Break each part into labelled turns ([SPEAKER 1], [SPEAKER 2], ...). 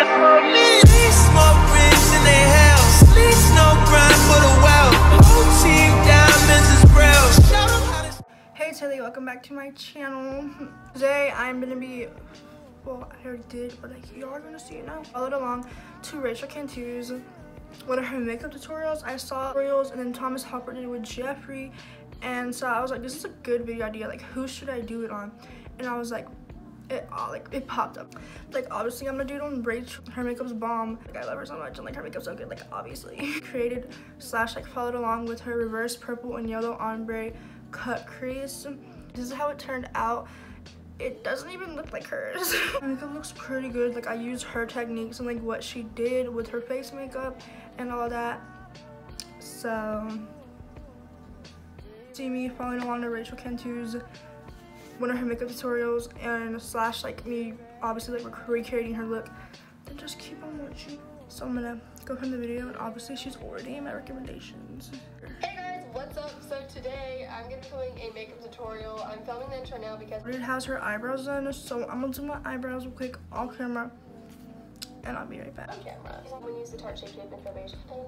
[SPEAKER 1] Smoke rings in their house. Sleeps no grind for the well. Whole team diamonds is real.
[SPEAKER 2] Hey Tilly, welcome back to my channel. Today I'm gonna be, well, I already did, but like y'all are gonna see it now. Followed along to Rachel Cantu's one of her makeup tutorials. I saw tutorials, and then Thomas Hopper did it with Jeffrey, and so I was like, this is a good video idea. Like, who should I do it on? And I was like, it popped up. Like, obviously I'm gonna do it on Rachel. Her makeup's bomb. Like, I love her so much, and like her makeup's so good. Like, obviously created slash like followed along with her reverse purple and yellow ombre cut crease. This is how it turned out. It doesn't even look like hers. Her makeup looks pretty good. Like, I used her techniques and like what she did with her face makeup and all that. So see me following along to Rachel Cantu's one of her makeup tutorials, and slash like me obviously like recreating her look, and just keep on watching. So I'm gonna go from the video, and obviously she's already in my recommendations.
[SPEAKER 3] Hey guys, what's up? So today I'm gonna be filming a makeup tutorial. I'm filming the intro now because
[SPEAKER 2] it has her eyebrows done, so I'm gonna do my eyebrows real quick off camera, and I'll be right back.
[SPEAKER 3] on camera. I'm gonna use the Tarte Shape Tape and foundation, and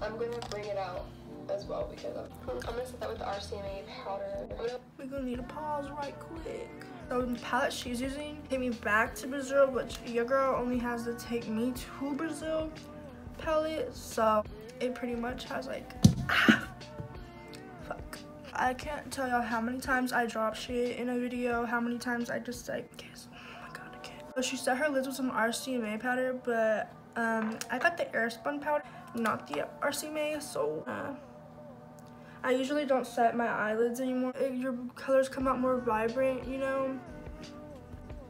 [SPEAKER 3] I'm gonna bring it out as well because I'm gonna set that with the RCMA powder.
[SPEAKER 2] We're gonna need to pause right quick. So the palette she's using, Take Me Back to Brazil, which your girl only has the Take Me to Brazil palette, so it pretty much has like, fuck. I can't tell y'all how many times I drop shit in a video, how many times I just like, oh my god, I can't. So she set her lids with some RCMA powder, but I got the Airspun powder, not the RCMA, so I usually don't set my eyelids anymore. Your colors come out more vibrant, you know,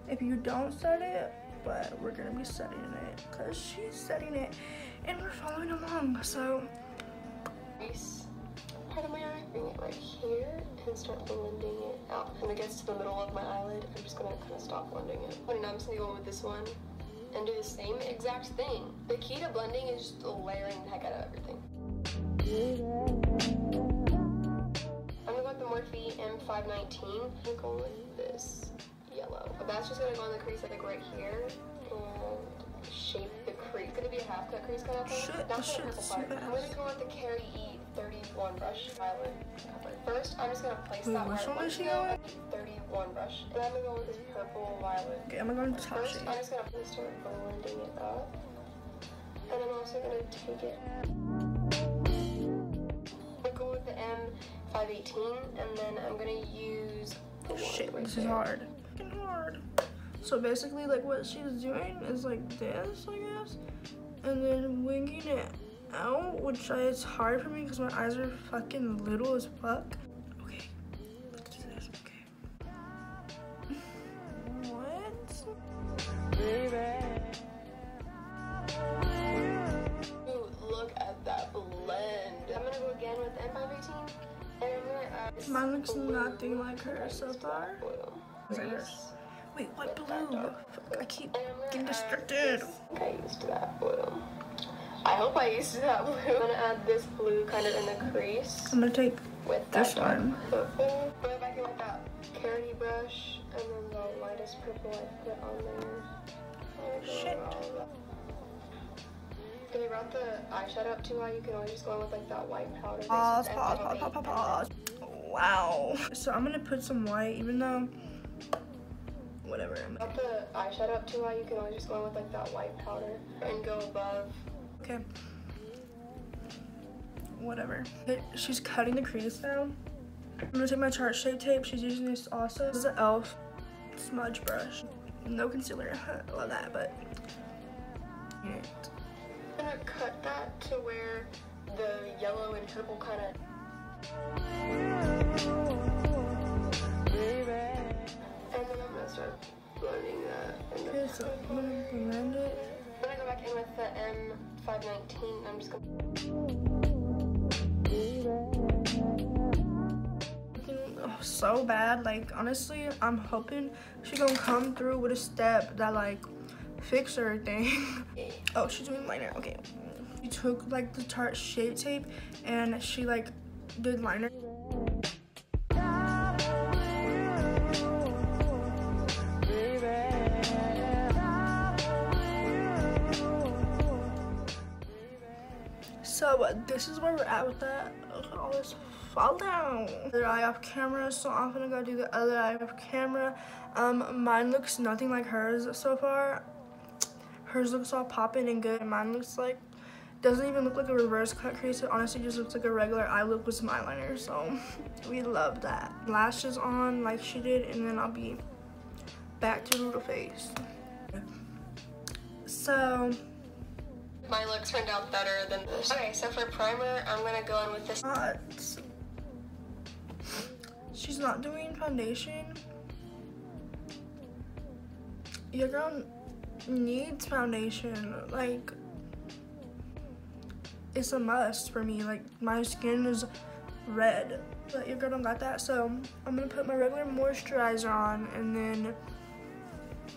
[SPEAKER 2] if you don't set it, but we're gonna be setting it because she's setting it and we're following along. So
[SPEAKER 3] part of my eye, bring it right here and start blending it out. When it gets to the middle of my eyelid, I'm just gonna kind of stop blending it. And now I'm just gonna go in with this one and do the same exact thing. The key to blending is just layering the heck out of everything. I'm gonna go with the Morphe M519. I'm gonna go with this yellow. But that's just gonna go on the crease like right here and shape the crease. It's gonna be a half cut crease kind of thing. That's the purple part. I'm gonna go with the HEYYY 31 brush violet color. First, I'm just gonna place that where I want to go. 31 brush. And then I'm gonna go with this purple violet.
[SPEAKER 2] okay, I'm gonna go to top
[SPEAKER 3] First,
[SPEAKER 2] shade.
[SPEAKER 3] I'm just gonna start blending it up. And I'm also gonna take it. Go with the M518, and then I'm gonna use the one
[SPEAKER 2] Shit,
[SPEAKER 3] right
[SPEAKER 2] this
[SPEAKER 3] there.
[SPEAKER 2] is hard. Fucking hard. So basically, like, what she's doing is like this, I guess, and then winging it out, which it's hard for me because my eyes are fucking little as fuck. Okay, let's do this. Okay. What?
[SPEAKER 3] Ooh, look at that blend. I'm gonna go again with M518, and I'm gonna add.
[SPEAKER 2] Mine looks nothing like her so far.
[SPEAKER 3] Is
[SPEAKER 2] that hers? Wait, what blue? Fuck, I keep getting distracted.
[SPEAKER 3] I used that blue. I hope I used that blue. I'm gonna add this blue kind of in the crease.
[SPEAKER 2] I'm gonna take
[SPEAKER 3] with
[SPEAKER 2] this
[SPEAKER 3] that
[SPEAKER 2] one.
[SPEAKER 3] Purple. Go back in with that carroty brush, and then the lightest purple I put on there.
[SPEAKER 2] Shit.
[SPEAKER 3] If you brought the eyeshadow up too high, you can always just go in with like that white powder.
[SPEAKER 2] Pause. Wow. So I'm gonna put some white, even though, whatever.
[SPEAKER 3] Brought the eyeshadow up too high, you can always just go in with like that white powder and go above.
[SPEAKER 2] Okay. Whatever. She's cutting the crease now. I'm gonna take my Tarte Shape Tape. She's using this also. This is an e.l.f. smudge brush. No concealer. I love that, but.
[SPEAKER 3] I'm gonna cut that to where the yellow and purple kind of. And then I'm gonna start blending that.
[SPEAKER 2] Okay, so I'm gonna blend it.
[SPEAKER 3] I'm gonna go back in with the M519. I'm just gonna.
[SPEAKER 2] Oh, so bad. Like, honestly, I'm hoping she gonna come through with a step that like fix everything. Oh, she's doing liner. Okay. She took like the Tarte Shape Tape and she like did liner. So this is where we're at with that. Look at all this fall down. Other eye off camera, so I'm gonna go do the other eye off camera. Mine looks nothing like hers so far. Hers looks all popping and good. Mine looks like, doesn't even look like a reverse cut crease. It honestly just looks like a regular eye look with some eyeliner. So we love that. Lashes on like she did, and then I'll be back to the face. So
[SPEAKER 3] my look turned out better than this. Okay, so for primer, I'm gonna go in with this.
[SPEAKER 2] She's not doing foundation. Your girl needs foundation. Like, it's a must for me. Like, my skin is red, but your girl don't got that. So I'm gonna put my regular moisturizer on, and then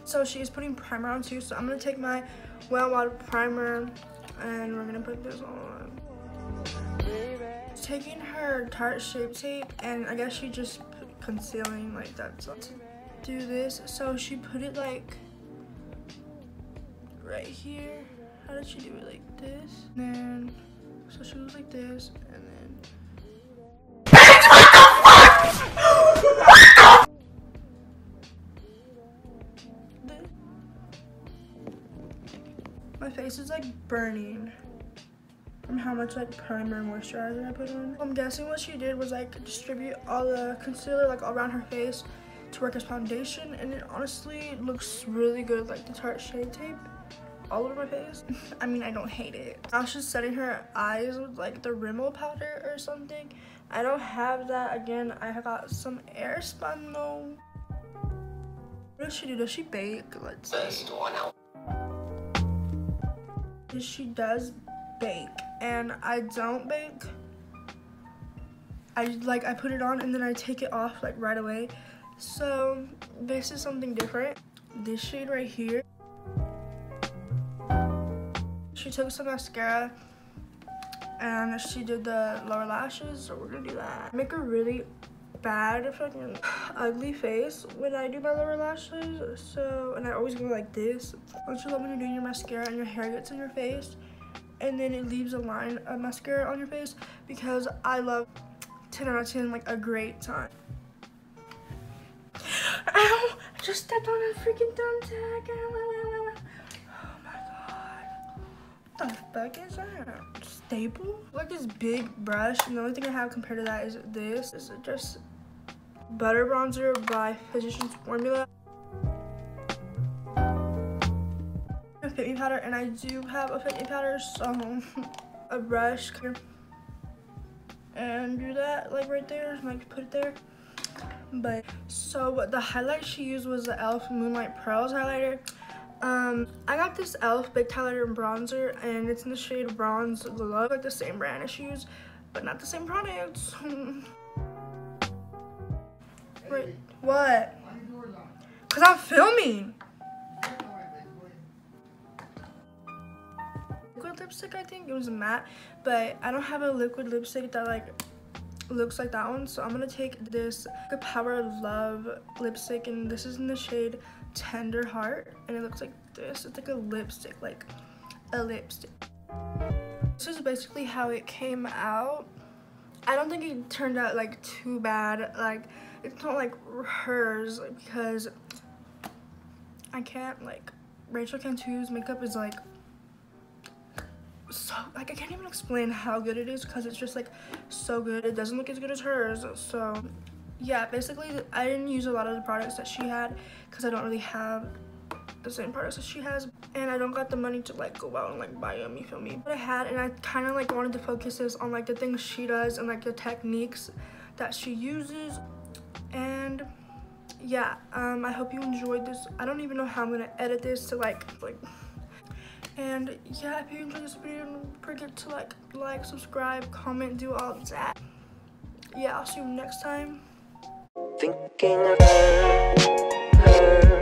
[SPEAKER 2] so she's putting primer on too. So I'm gonna take my Well Water primer, and we're gonna put this on. Taking her Tarte Shape Tape, and I guess she just put concealing like that. So to do this, so she put it like right here. How did she do it? Like this, and then so she was like this, and then my face is like burning from how much like primer and moisturizer I put on. I'm guessing what she did was like distribute all the concealer like all around her face to work as foundation, and it honestly looks really good, like the Tarte Shape Tape all over my face. I mean, I don't hate it. Now she's setting her eyes with like the Rimmel powder or something. I don't have that. Again, I have got some Airspun though. What does she do? Does she bake? Let's see. She does bake, and I don't bake. I put it on and then I take it off like right away. So this is something different. This shade right here. She took some mascara and she did the lower lashes, so we're gonna do that. Make a really bad fucking ugly face when I do my lower lashes. So, and I always go like this. Don't you love when you're doing your mascara and your hair gets in your face and then it leaves a line of mascara on your face? Because I love 10 out of 10, like a great time. Ow! I just stepped on a freaking thumbtack. Oh my god. What the fuck is that? Staple? Like this big brush, and the only thing I have compared to that is this. This is just Butter Bronzer by Physicians Formula. A Fit Me powder, and I do have a Fit Me powder, so a brush and do that like right there, like put it there. But so the highlight she used was the e.l.f. Moonlight Pearls highlighter. I got this e.l.f. Big Highlighter and Bronzer, and it's in the shade Bronze Glow, like the same brand as she used, but not the same products. Wait, what? Cause I'm filming. Liquid lipstick, I think it was a matte, but I don't have a liquid lipstick that like looks like that one, so I'm gonna take this Power of Love lipstick, and this is in the shade Tender Heart, and it looks like this. It's like a lipstick, like a lipstick. This is basically how it came out. I don't think it turned out like too bad. Like, it's not like hers, because I can't, like, Rachel Cantu's makeup is like so, like, I can't even explain how good it is, because it's just like so good. It doesn't look as good as hers. So yeah, basically I didn't use a lot of the products that she had because I don't really have the same products that she has, and I don't got the money to like go out and like buy them, you feel me? But I had, and I kind of like wanted to focus this on like the things she does and like the techniques that she uses. And yeah, I hope you enjoyed this. I don't even know how I'm gonna edit this to like and yeah, if you enjoyed this video, don't forget to like, subscribe, comment, do all of that. Yeah, I'll see you next time.
[SPEAKER 1] Thinking of her.